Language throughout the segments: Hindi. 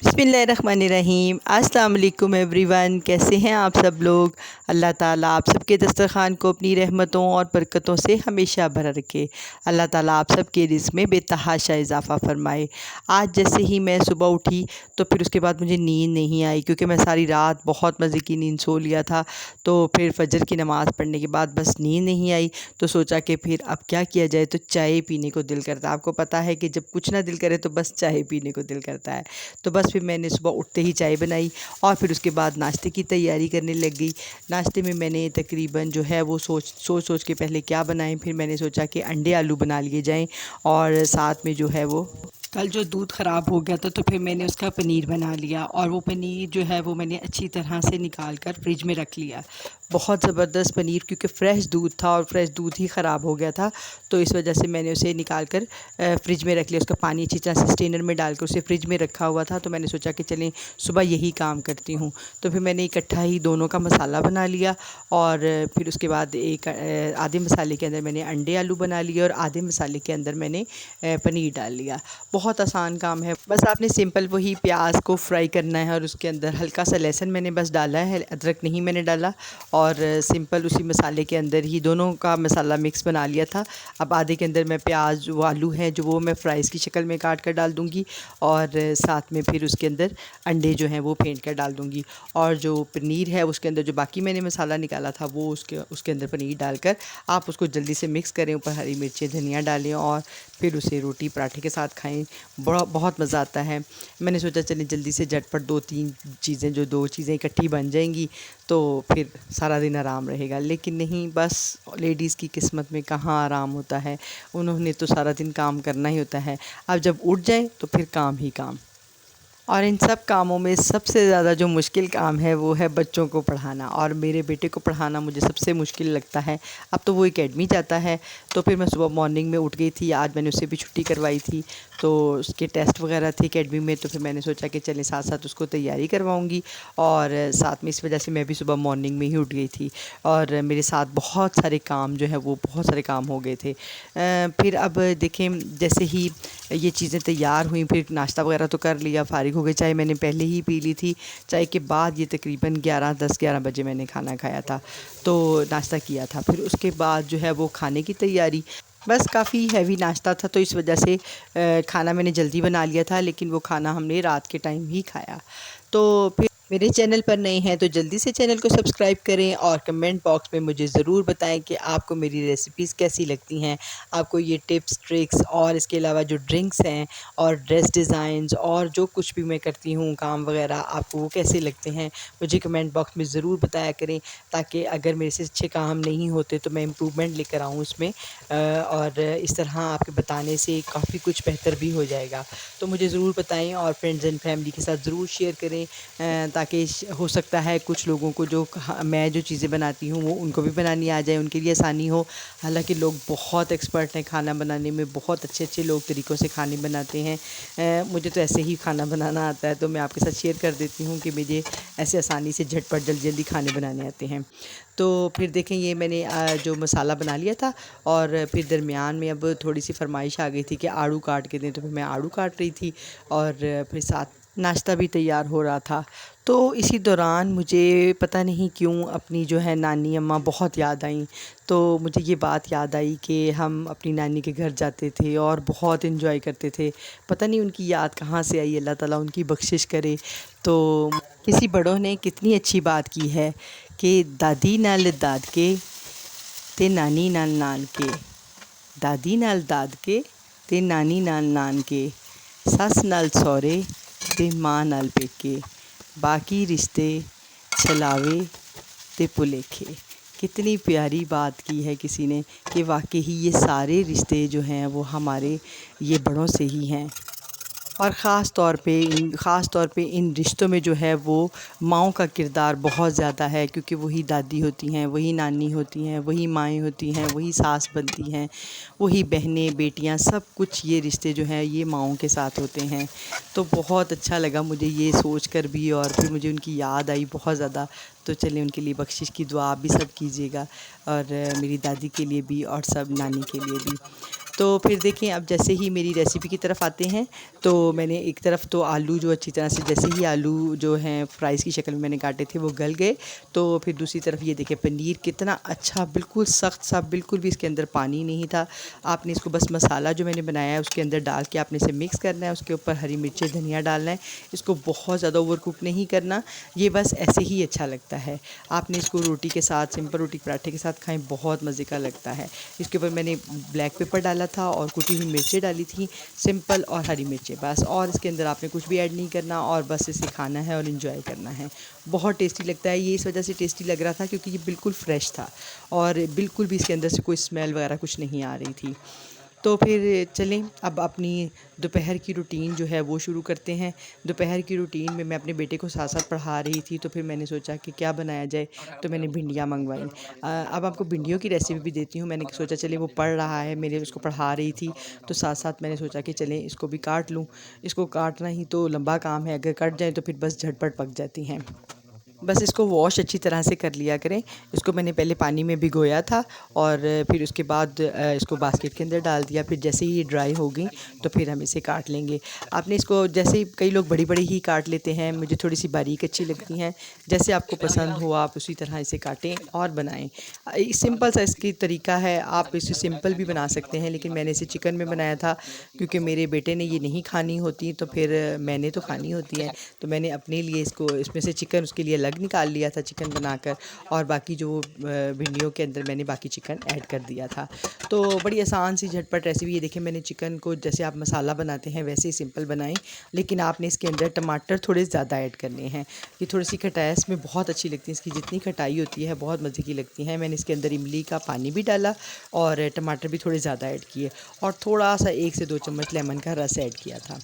बिस्मिल्लाहिर्रहमानिर्रहीम। अस्सलाम वालेकुम एवरीवन, कैसे हैं आप सब लोग। अल्लाह ताला आप सबके दस्तरखान को अपनी रहमतों और बरकतों से हमेशा भरा रखे। अल्लाह ताला आप सबके रिज़्क़ में बेतहाशा इजाफ़ा फ़रमाए। आज जैसे ही मैं सुबह उठी तो फिर उसके बाद मुझे नींद नहीं आई, क्योंकि मैं सारी रात बहुत मज़े की नींद सो लिया था। तो फिर फ़जर की नमाज़ पढ़ने के बाद बस नींद नहीं आई, तो सोचा कि फिर अब क्या किया जाए। तो चाय पीने को दिल करता है। आपको पता है कि जब कुछ ना दिल करे तो बस चाय पीने को दिल करता है। तो बस फिर मैंने सुबह उठते ही चाय बनाई और फिर उसके बाद नाश्ते की तैयारी करने लग गई। नाश्ते में मैंने तकरीबन जो है वो सोच के पहले क्या बनाएं, फिर मैंने सोचा कि अंडे आलू बना लिए जाएं और साथ में जो है वो कल जो दूध ख़राब हो गया था तो फिर मैंने उसका पनीर बना लिया। और वो पनीर जो है वो मैंने अच्छी तरह से निकाल कर फ्रिज में रख लिया। बहुत ज़बरदस्त पनीर, क्योंकि फ़्रेश दूध था और फ़्रेश दूध ही ख़राब हो गया था, तो इस वजह से मैंने उसे निकाल कर फ्रिज में रख लिया। उसका पानी अच्छी तरह से स्ट्रेनर में डालकर उसे फ्रिज में रखा हुआ था। तो मैंने सोचा कि चलें सुबह यही काम करती हूँ। तो फिर मैंने इकट्ठा ही दोनों का मसाला बना लिया और फिर उसके बाद एक आधे मसाले के अंदर मैंने अंडे आलू बना लिए और आधे मसाले के अंदर मैंने पनीर डाल लिया। बहुत आसान काम है, बस आपने सिंपल वही प्याज को फ्राई करना है और उसके अंदर हल्का सा लहसुन मैंने बस डाला है, अदरक नहीं मैंने डाला। और सिंपल उसी मसाले के अंदर ही दोनों का मसाला मिक्स बना लिया था। अब आधे के अंदर मैं प्याज वो आलू हैं जो वो मैं फ्राइज़ की शक्ल में काट कर डाल दूँगी और साथ में फिर उसके अंदर अंडे जो हैं वो फेंट कर डाल दूँगी। और जो पनीर है उसके अंदर जो बाकी मैंने मसाला निकाला था वो उसके अंदर पनीर डालकर आप उसको जल्दी से मिक्स करें। ऊपर हरी मिर्चें धनिया डालें और फिर उसे रोटी पराठे के साथ खाएं। बहुत मज़ा आता है। मैंने सोचा चलें जल्दी से झटपट दो चीज़ें इकट्ठी बन जाएंगी तो फिर सारा दिन आराम रहेगा। लेकिन नहीं, बस लेडीज़ की किस्मत में कहाँ आराम होता है, उन्होंने तो सारा दिन काम करना ही होता है। अब जब उठ जाए तो फिर काम ही काम। और इन सब कामों में सबसे ज़्यादा जो मुश्किल काम है वो है बच्चों को पढ़ाना, और मेरे बेटे को पढ़ाना मुझे सबसे मुश्किल लगता है। अब तो वो एकेडमी जाता है, तो फिर मैं सुबह मॉर्निंग में उठ गई थी। आज मैंने उससे भी छुट्टी करवाई थी, तो उसके टेस्ट वगैरह थे एकेडमी में। तो फिर मैंने सोचा कि चलें साथ साथ उसको तैयारी करवाऊँगी और साथ में इस वजह से मैं भी सुबह मॉर्निंग में ही उठ गई थी। और मेरे साथ बहुत सारे काम जो है वो बहुत सारे काम हो गए थे। फिर अब देखें, जैसे ही ये चीज़ें तैयार हुई फिर नाश्ता वगैरह तो कर लिया, फ़ारिग हो गई। चाय मैंने पहले ही पी ली थी। चाय के बाद ये तकरीबन 10 बजे मैंने खाना खाया था, तो नाश्ता किया था। फिर उसके बाद जो है वो खाने की तैयारी, बस काफ़ी हैवी नाश्ता था तो इस वजह से खाना मैंने जल्दी बना लिया था, लेकिन वो खाना हमने रात के टाइम ही खाया। तो फिर मेरे चैनल पर नए हैं तो जल्दी से चैनल को सब्सक्राइब करें और कमेंट बॉक्स में मुझे ज़रूर बताएं कि आपको मेरी रेसिपीज़ कैसी लगती हैं। आपको ये टिप्स ट्रिक्स और इसके अलावा जो ड्रिंक्स हैं और ड्रेस डिज़ाइंस और जो कुछ भी मैं करती हूँ काम वगैरह, आपको वो कैसे लगते हैं मुझे कमेंट बॉक्स में ज़रूर बताया करें, ताकि अगर मेरे से अच्छे काम नहीं होते तो मैं इम्प्रूवमेंट लेकर आऊँ उसमें। और इस तरह आपके बताने से काफ़ी कुछ बेहतर भी हो जाएगा। तो मुझे ज़रूर बताएं और फ्रेंड्स एंड फैमिली के साथ ज़रूर शेयर करें, ताकि हो सकता है कुछ लोगों को जो मैं जो चीज़ें बनाती हूँ वो उनको भी बनानी आ जाए, उनके लिए आसानी हो। हालांकि लोग बहुत एक्सपर्ट हैं खाना बनाने में, बहुत अच्छे अच्छे लोग तरीक़ों से खाने बनाते हैं। मुझे तो ऐसे ही खाना बनाना आता है, तो मैं आपके साथ शेयर कर देती हूँ कि मुझे ऐसे आसानी से झटपट जल्दी जल्दी खाने बनाने आते हैं। तो फिर देखें, ये मैंने जो मसाला बना लिया था और फिर दरमियान में अब थोड़ी सी फरमाइश आ गई थी कि आड़ू काट के दें, तो फिर मैं आड़ू काट रही थी और फिर साथ नाश्ता भी तैयार हो रहा था। तो इसी दौरान मुझे पता नहीं क्यों अपनी जो है नानी अम्मा बहुत याद आईं। तो मुझे ये बात याद आई कि हम अपनी नानी के घर जाते थे और बहुत एंजॉय करते थे। पता नहीं उनकी याद कहाँ से आई, अल्लाह ताला उनकी बख्शिश करे। तो किसी बड़ों ने कितनी अच्छी बात की है कि दादी नाल दाद के ते नानी नाल नान के, दादी नाल दाद के ते नानी नाल नान के, सस नाल सौरे ते माँ नाल पेके, बाकी रिश्ते छलावे ते भुलेखे। कितनी प्यारी बात की है किसी ने कि वाकई ही ये सारे रिश्ते जो हैं वो हमारे ये बड़ों से ही हैं। और ख़ास तौर पे इन रिश्तों में जो है वो माँओं का किरदार बहुत ज़्यादा है, क्योंकि वही दादी होती हैं, वही नानी होती हैं, वही माएँ होती हैं, वही सास बनती हैं, वही बहनें बेटियाँ, सब कुछ ये रिश्ते जो हैं ये माँओं के साथ होते हैं। तो बहुत अच्छा लगा मुझे ये सोच कर भी, और फिर मुझे उनकी याद आई बहुत ज़्यादा। तो चलें उनके लिए बख्शिश की दुआ आप भी सब कीजिएगा, और मेरी दादी के लिए भी और सब नानी के लिए भी। तो फिर देखें, अब जैसे ही मेरी रेसिपी की तरफ आते हैं, तो मैंने एक तरफ तो आलू जो अच्छी तरह से, जैसे ही आलू जो हैं फ्राइज़ की शक्ल में मैंने काटे थे वो गल गए, तो फिर दूसरी तरफ ये देखें पनीर कितना अच्छा, बिल्कुल सख्त सा, बिल्कुल भी इसके अंदर पानी नहीं था। आपने इसको बस मसाला जो मैंने बनाया है उसके अंदर डाल के आपने इसे मिक्स करना है, उसके ऊपर हरी मिर्चें धनिया डालना है। इसको बहुत ज़्यादा ओवर कुक नहीं करना, ये बस ऐसे ही अच्छा लगता है। आपने इसको रोटी के साथ, सिंपल रोटी पराठे के साथ खाएं, बहुत मज़े का लगता है। इसके ऊपर मैंने ब्लैक पेपर डाला था और कुटी हुई मिर्चें डाली थी, सिंपल, और हरी मिर्चें बस, और इसके अंदर आपने कुछ भी ऐड नहीं करना और बस इसे खाना है और इन्जॉय करना है। बहुत टेस्टी लगता है ये, इस वजह से टेस्टी लग रहा था क्योंकि ये बिल्कुल फ्रेश था और बिल्कुल भी इसके अंदर से कोई स्मेल वगैरह कुछ नहीं आ रही थी। तो फिर चलें अब अपनी दोपहर की रूटीन जो है वो शुरू करते हैं। दोपहर की रूटीन में मैं अपने बेटे को साथ-साथ पढ़ा रही थी, तो फिर मैंने सोचा कि क्या बनाया जाए, तो मैंने भिंडियाँ मंगवाईं। अब आपको भिंडियों की रेसिपी भी देती हूँ। मैंने सोचा चलिए वो पढ़ रहा है, मेरे उसको पढ़ा रही थी, तो साथ-साथ मैंने सोचा कि चलें इसको भी काट लूँ। इसको काटना ही तो लंबा काम है, अगर कट जाए तो फिर बस झटपट पक जाती हैं। बस इसको वॉश अच्छी तरह से कर लिया करें। इसको मैंने पहले पानी में भिगोया था और फिर उसके बाद इसको बास्केट के अंदर डाल दिया। फिर जैसे ही ये ड्राई हो गई तो फिर हम इसे काट लेंगे। आपने इसको, जैसे ही कई लोग बड़ी-बड़ी ही काट लेते हैं, मुझे थोड़ी-सी बारीक अच्छी लगती हैं। जैसे आपको पसंद हो आप उसी तरह इसे काटें और बनाएँ। सिंपल सा इसकी तरीका है, आप इसे सिंपल भी बना सकते हैं, लेकिन मैंने इसे चिकन में बनाया था क्योंकि मेरे बेटे ने ये नहीं खानी होती, तो फिर मैंने तो खानी होती है। तो मैंने अपने लिए इसको, इसमें से चिकन उसके लिए अलग निकाल लिया था चिकन बनाकर, और बाकी जो भिंडियों के अंदर मैंने बाकी चिकन ऐड कर दिया था। तो बड़ी आसान सी झटपट रेसिपी। ये देखिए मैंने चिकन को जैसे आप मसाला बनाते हैं वैसे ही सिंपल बनाई, लेकिन आपने इसके अंदर टमाटर थोड़े ज़्यादा ऐड करने हैं। ये थोड़ी सी खटाई इसमें बहुत अच्छी लगती है, इसकी जितनी खटाई होती है बहुत मज़े की लगती है। मैंने इसके अंदर इमली का पानी भी डाला और टमाटर भी थोड़े ज़्यादा ऐड किए, और थोड़ा सा 1 से 2 चम्मच लेमन का रस ऐड किया था।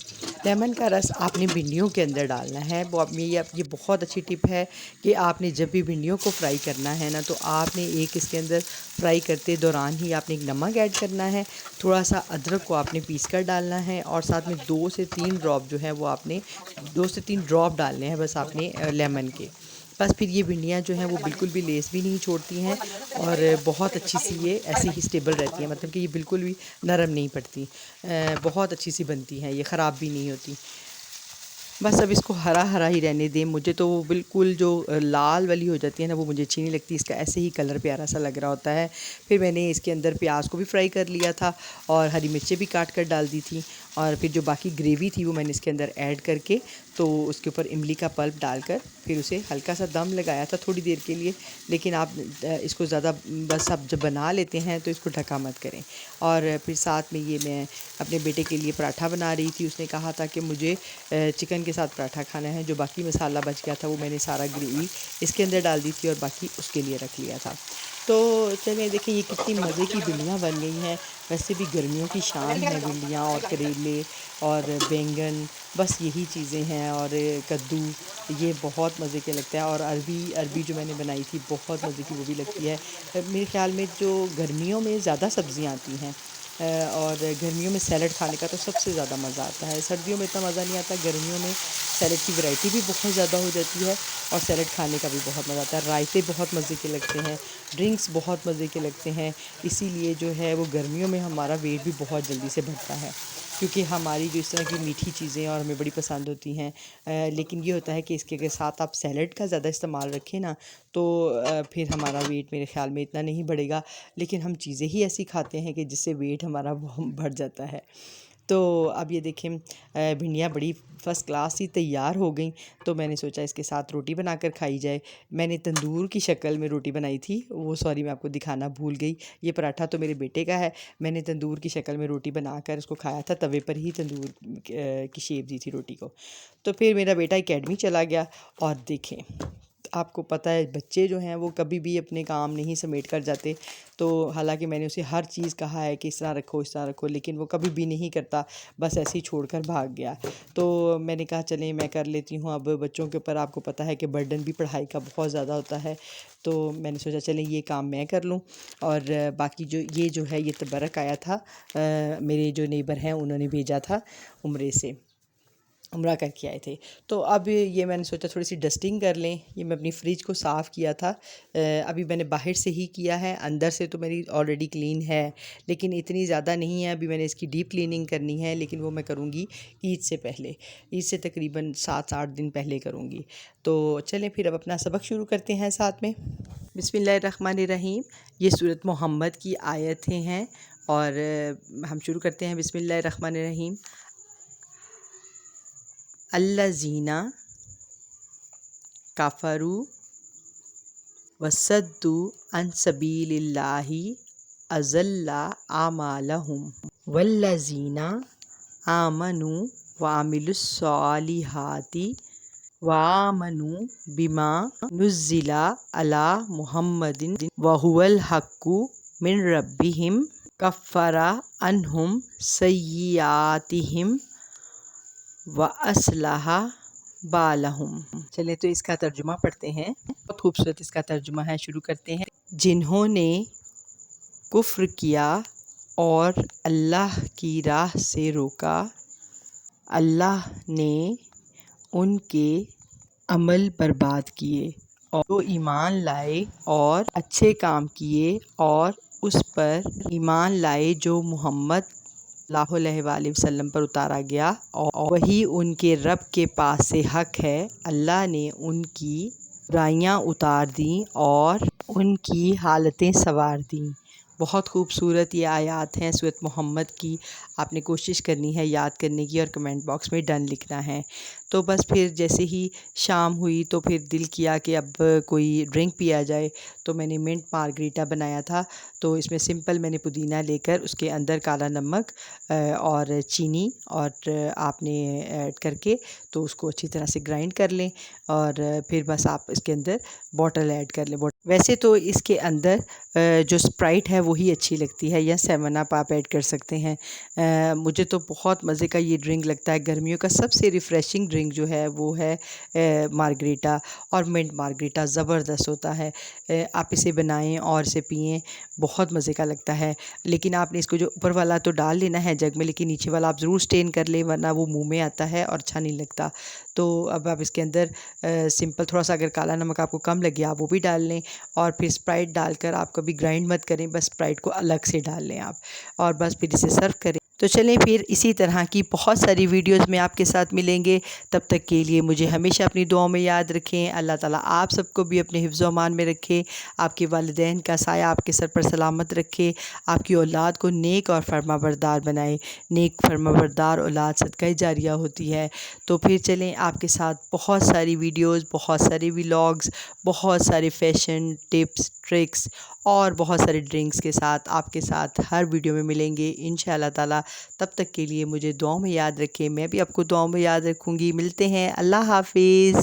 लेमन का रस आपने भिंडियों के अंदर डालना है। वो आप ये बहुत अच्छी टिप है कि आपने जब भी भिंडियों को फ्राई करना है ना, तो आपने एक इसके अंदर फ्राई करते दौरान ही आपने एक नमक ऐड करना है, थोड़ा सा अदरक को आपने पीस कर डालना है, और साथ में 2 से 3 ड्रॉप जो है वो आपने 2 से 3 ड्रॉप डालने हैं बस आपने लेमन के। बस फिर ये भिंडियाँ जो हैं वो बिल्कुल भी लेस भी नहीं छोड़ती हैं और बहुत अच्छी सी ये ऐसे ही स्टेबल रहती हैं, मतलब कि ये बिल्कुल भी नरम नहीं पड़ती। बहुत अच्छी सी बनती हैं, ये ख़राब भी नहीं होती। बस अब इसको हरा-हरा ही रहने दें। मुझे तो वो बिल्कुल जो लाल वाली हो जाती है ना, वो मुझे अच्छी नहीं लगती। इसका ऐसे ही कलर प्यारा सा लग रहा होता है। फिर मैंने इसके अंदर प्याज को भी फ्राई कर लिया था और हरी मिर्चें भी काट कर डाल दी थी, और फिर जो बाकी ग्रेवी थी वो मैंने इसके अंदर ऐड करके, तो उसके ऊपर इमली का पल्प डालकर फिर उसे हल्का सा दम लगाया था थोड़ी देर के लिए। लेकिन आप इसको ज़्यादा, बस आप जब बना लेते हैं तो इसको ढका मत करें। और फिर साथ में ये मैं अपने बेटे के लिए पराठा बना रही थी। उसने कहा था कि मुझे चिकन के साथ पराठा खाना है। जो बाकी मसाला बच गया था वो मैंने सारा ग्रेवी इसके अंदर डाल दी थी और बाकी उसके लिए रख लिया था। तो चलिए देखिए ये कितनी मज़े की भिंडियाँ बन गई हैं। वैसे भी गर्मियों की शान है भिंडियाँ और करेले और बैंगन, बस यही चीज़ें हैं, और कद्दू, ये बहुत मज़े के लगते हैं। और अरबी अरबी जो मैंने बनाई थी बहुत मज़े की वो भी लगती है। मेरे ख़्याल में जो गर्मियों में ज़्यादा सब्ज़ियाँ आती हैं, और गर्मियों में सैलड खाने का तो सबसे ज़्यादा मज़ा आता है। सर्दियों में इतना मज़ा नहीं आता। गर्मियों में सैलड की वैरायटी भी बहुत ज़्यादा हो जाती है और सैलड खाने का भी बहुत मज़ा आता है। रायते बहुत मज़े के लगते हैं, ड्रिंक्स बहुत मज़े के लगते हैं। इसीलिए जो है वो गर्मियों में हमारा वेट भी बहुत जल्दी से बढ़ता है, क्योंकि हमारी जो इस तरह की मीठी चीज़ें और हमें बड़ी पसंद होती हैं। लेकिन ये होता है कि इसके के साथ आप सैलड का ज़्यादा इस्तेमाल रखें ना, तो फिर हमारा वेट मेरे ख़्याल में इतना नहीं बढ़ेगा। लेकिन हम चीज़ें ही ऐसी खाते हैं कि जिससे वेट हमारा बढ़ जाता है। तो अब ये देखें भिंडियाँ बड़ी फ़र्स्ट क्लास ही तैयार हो गई, तो मैंने सोचा इसके साथ रोटी बनाकर खाई जाए। मैंने तंदूर की शक्ल में रोटी बनाई थी, वो सॉरी मैं आपको दिखाना भूल गई। ये पराठा तो मेरे बेटे का है। मैंने तंदूर की शक्ल में रोटी बनाकर उसको खाया था, तवे पर ही तंदूर की शेप दी थी रोटी को। तो फिर मेरा बेटा एकेडमी चला गया, और देखें आपको पता है बच्चे जो हैं वो कभी भी अपने काम नहीं समेट कर जाते। तो हालांकि मैंने उसे हर चीज़ कहा है कि इस तरह रखो इस तरह रखो, लेकिन वो कभी भी नहीं करता, बस ऐसे ही छोड़कर भाग गया। तो मैंने कहा चलें मैं कर लेती हूँ। अब बच्चों के ऊपर आपको पता है कि बर्डन भी पढ़ाई का बहुत ज़्यादा होता है, तो मैंने सोचा चलें ये काम मैं कर लूँ। और बाकी जो है ये तबरक आया था, मेरे जो नेबर हैं उन्होंने भेजा था उम्रे से। उम्रा करके आए थे। तो अब ये मैंने सोचा थोड़ी सी डस्टिंग कर लें। ये मैं अपनी फ्रिज को साफ़ किया था, अभी मैंने बाहर से ही किया है, अंदर से तो मेरी ऑलरेडी क्लीन है, लेकिन इतनी ज़्यादा नहीं है। अभी मैंने इसकी डीप क्लीनिंग करनी है, लेकिन वो मैं करूँगी ईद से पहले, ईद से तकरीबन 7-8 दिन पहले करूँगी। तो चलें फिर अब अपना सबक शुरू करते हैं साथ में। बिस्मिल्लाहिर्रहमानिर्रहीम। ये सूरत मोहम्मद की आयतें हैं और हम शुरू करते हैं बिस्मिल्लाहिर्रहमानिर्रहीम। अल्लज़ीना काफ़रू वसद्दू अन सबीलिल्लाहि अज़ल्ला आमालहुम वल्लज़ीना आमनु वामिलुस्सॉलिहाति वामनु बिमा नुज़्ज़िला अला मुहम्मदिन वहुवल हक्कु मिन रब्बिहिम कफ़्फ़रा अन्हुम सय्यिआतिहिम व अस्लहा बालहुम। चले तो इसका तर्जुमा पढ़ते हैं। बहुत खूबसूरत इसका तर्जुमा है, शुरू करते हैं। जिन्होंने कुफ्र किया और अल्लाह की राह से रोका, अल्लाह ने उनके अमल बर्बाद किए, और जो ईमान लाए और अच्छे काम किए और उस पर ईमान लाए जो मोहम्मद सल्लल्लाहु अलैहि वसल्लम पर उतारा गया, और वही उनके रब के पास से हक है। अल्लाह ने उनकी बुराइयां उतार दी और उनकी हालतें संवार दी। बहुत खूबसूरत ये आयत हैं सूरत मोहम्मद की। आपने कोशिश करनी है याद करने की और कमेंट बॉक्स में डन लिखना है। तो बस फिर जैसे ही शाम हुई तो फिर दिल किया कि अब कोई ड्रिंक पिया जाए, तो मैंने मिंट मार्गरीटा बनाया था। तो इसमें सिंपल मैंने पुदीना लेकर उसके अंदर काला नमक और चीनी और आपने ऐड करके तो उसको अच्छी तरह से ग्राइंड कर लें, और फिर बस आप इसके अंदर बॉटल ऐड कर लें। वैसे तो इसके अंदर जो स्प्राइट है वही अच्छी लगती है, या 7 अप आप ऐड कर सकते हैं। मुझे तो बहुत मज़े का ये ड्रिंक लगता है। गर्मियों का सबसे रिफ़्रेशिंग ड्रिंक जो है वो है मार्गरीटा, और मिंट मार्गरीटा ज़बरदस्त होता है। आप इसे बनाएं और इसे पिएं, बहुत मज़े का लगता है। लेकिन आपने इसको जो ऊपर वाला तो डाल लेना है जग में, लेकिन नीचे वाला आप ज़रूर स्टेन कर लें, वरना वो मुंह में आता है और अच्छा नहीं लगता। तो अब आप इसके अंदर सिंपल थोड़ा सा, अगर काला नमक आपको कम लगे आप वो भी डाल लें, और फिर स्प्राइट डालकर आप कभी ग्राइंड मत करें, बस स्प्राइट को अलग से डाल लें आप, और बस फिर इसे सर्व करें। तो चलें फिर इसी तरह की बहुत सारी वीडियोस में आपके साथ मिलेंगे। तब तक के लिए मुझे हमेशा अपनी दुआओं में याद रखें। अल्लाह ताला आप सबको भी अपने हिफ्ज़ व अमान में रखे, आपके वालिदैन का साया आपके सर पर सलामत रखे, आपकी औलाद को नेक और फरमाबरदार बनाए। नेक फरमाबरदार औलाद सदका जारिया होती है। तो फिर चलें आपके साथ बहुत सारी वीडियोज़, बहुत सारे व्लॉग्स, बहुत सारे फ़ैशन टिप्स ट्रिक्स और बहुत सारे ड्रिंक्स के साथ आपके साथ हर वीडियो में मिलेंगे इंशाअल्लाह ताला। तब तक के लिए मुझे दुआओं में याद रखें, मैं भी आपको दुआओं में याद रखूँगी। मिलते हैं, अल्लाह हाफ़िज़।